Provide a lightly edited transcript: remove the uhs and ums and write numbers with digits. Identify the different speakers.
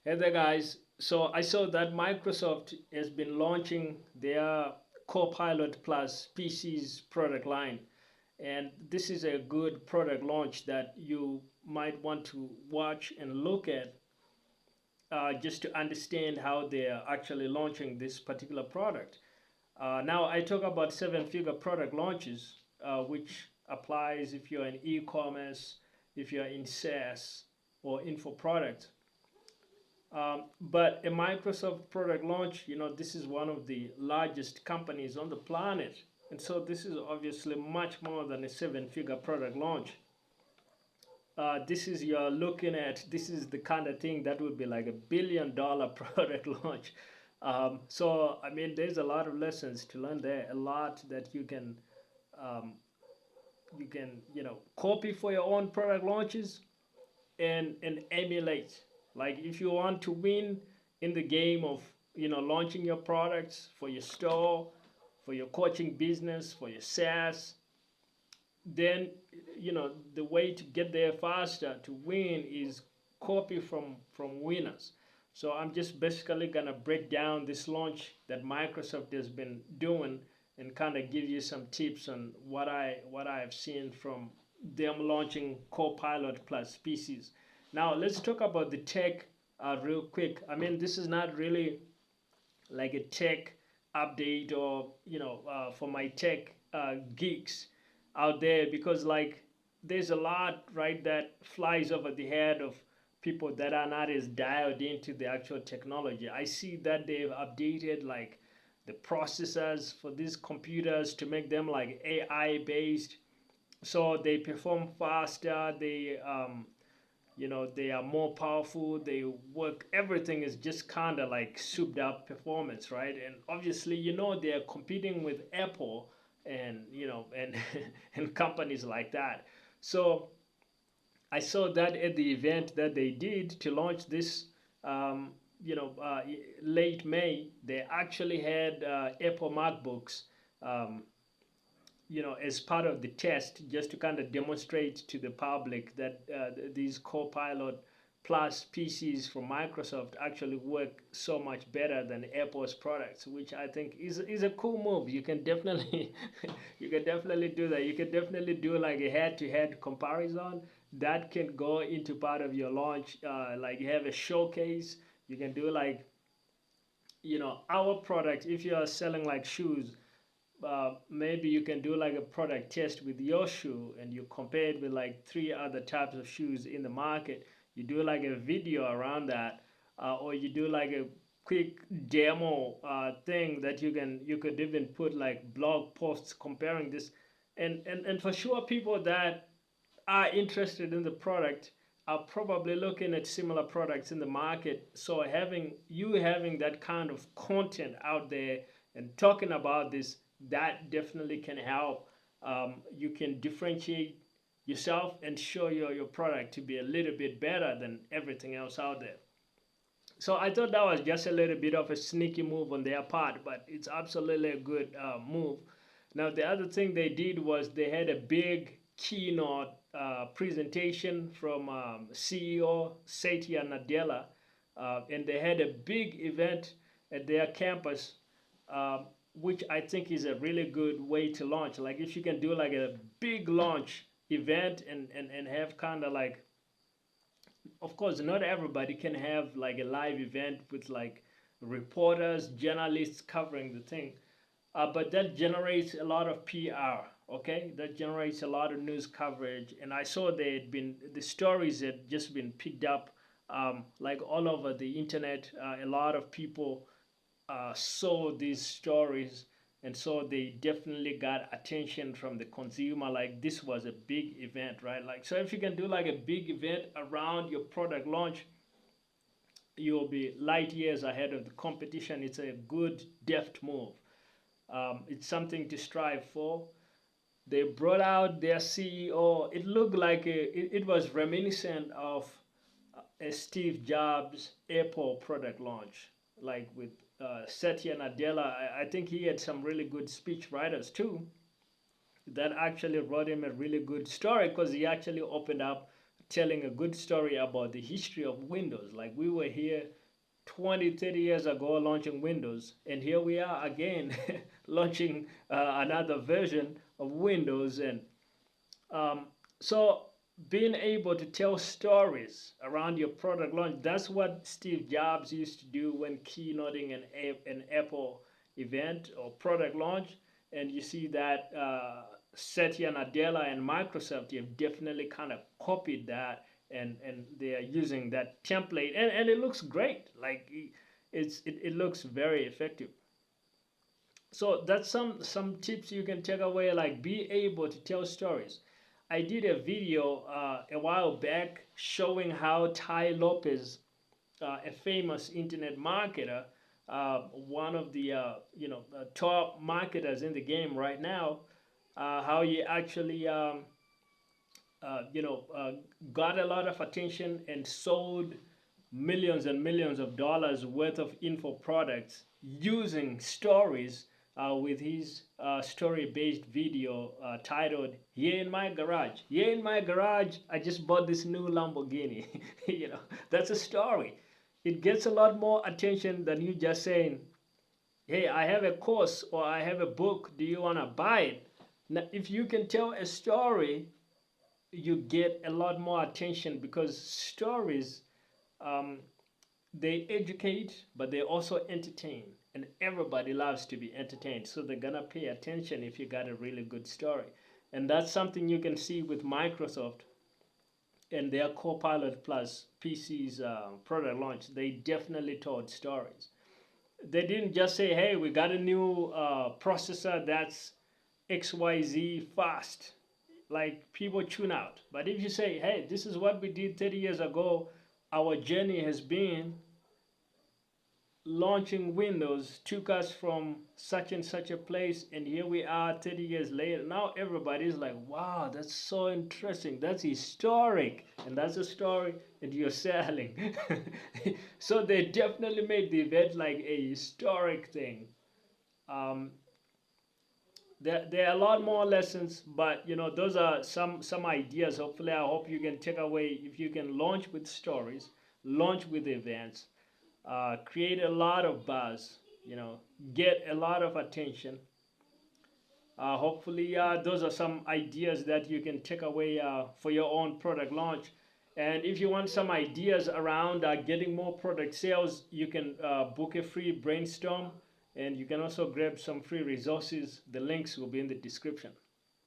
Speaker 1: Hey there, guys. So I saw that Microsoft has been launching their CoPilot Plus PCs product line, and this is a good product launch that you might want to watch and look at just to understand how they are actually launching this particular product. Now, I talk about seven-figure product launches, which applies if you're in e-commerce, if you're in SaaS or info product. But a Microsoft product launch, this is one of the largest companies on the planet. And so this is obviously much more than a seven-figure product launch. This is you're looking at, this is the kind of thing that would be like $1 billion product launch. So, I mean, there's a lot of lessons to learn there, a lot that um, copy for your own product launches and emulate. Like if you want to win in the game of launching your products for your store, for your coaching business, for your SaaS, then the way to get there faster to win is copy from winners. So I'm just basically gonna break down this launch that Microsoft has been doing and kind of give you some tips on what I have seen from them launching Copilot Plus PCs. Now let's talk about the tech real quick. I mean, this is not really like a tech update or for my tech geeks out there, because like there's a lot right that flies over the head of people that are not as dialed into the actual technology. I see that they've updated like the processors for these computers to make them like AI based, so they perform faster. They are more powerful, they work, everything is just kind of like souped up performance, right? And obviously they are competing with Apple and and and companies like that. So I saw that at the event that they did to launch this, um, late May. They actually had Apple MacBooks, um, as part of the test, just to kind of demonstrate to the public that these Copilot Plus PCs from Microsoft actually work so much better than Apple's products, which I think is a cool move. You can definitely you can definitely do that. You can definitely do like a head-to-head comparison that can go into part of your launch. Like you have a showcase. You can do like our product. If you are selling like shoes, maybe you can do like a product test with your shoe and you compare it with like three other types of shoes in the market. You do like a video around that, or you do like a quick demo thing that you could even put like blog posts comparing this, and for sure people that are interested in the product are probably looking at similar products in the market. So having that kind of content out there and talking about this, that definitely can help. You can differentiate yourself and show your product to be a little bit better than everything else out there. So I thought that was just a little bit of a sneaky move on their part, but it's absolutely a good move. Now, the other thing they did was they had a big keynote presentation from CEO Satya Nadella, and they had a big event at their campus, which I think is a really good way to launch. Like if you can do like a big launch event and have kind of like, of course, not everybody can have like a live event with like reporters, journalists covering the thing, but that generates a lot of PR. Okay, that generates a lot of news coverage, and I saw the stories had just been picked up, like all over the internet. A lot of people saw these stories, and so they definitely got attention from the consumer. Like this was a big event, right? Like so, if you can do like a big event around your product launch, you'll be light years ahead of the competition. It's a good deft move. It's something to strive for. They brought out their CEO. It looked like it was reminiscent of a Steve Jobs Apple product launch, like with Satya Nadella. I think he had some really good speech writers too that actually wrote him a really good story, because he actually opened up telling a good story about the history of Windows. Like we were here 20, 30 years ago launching Windows, and here we are again launching another version of Windows. And um, so being able to tell stories around your product launch, that's what Steve Jobs used to do when keynoting an Apple event or product launch. And you see that Satya Nadella and Microsoft have definitely kind of copied that, and they are using that template, and it looks great. Like it looks very effective. So that's some tips you can take away, like be able to tell stories. I did a video a while back showing how Ty Lopez, a famous internet marketer, one of the top marketers in the game right now, how he actually got a lot of attention and sold millions and millions of dollars worth of info products using stories with his story-based video titled "Here in My Garage." Here in my garage, I just bought this new Lamborghini. That's a story. It gets a lot more attention than you just saying, "Hey, I have a course or I have a book. Do you want to buy it?" Now, if you can tell a story, you get a lot more attention, because stories, um, they educate, but they also entertain, and everybody loves to be entertained, so they're gonna pay attention if you got a really good story. And that's something you can see with Microsoft and their Copilot Plus PCs product launch. They definitely told stories. They didn't just say, "Hey, we got a new processor that's XYZ fast." Like people tune out. But if you say, "Hey, this is what we did 30 years ago, our journey has been launching Windows, took us from such and such a place, and here we are 30 years later." Now everybody's like, "Wow, that's so interesting. That's historic." And that's a story that you're selling. So they definitely made the event like a historic thing. Um, there are a lot more lessons, but those are some ideas. Hopefully, I hope you can take away. If you can launch with stories, launch with events, create a lot of buzz, get a lot of attention. Hopefully, those are some ideas that you can take away for your own product launch. And if you want some ideas around getting more product sales, you can book a free brainstorm, and you can also grab some free resources. The links will be in the description.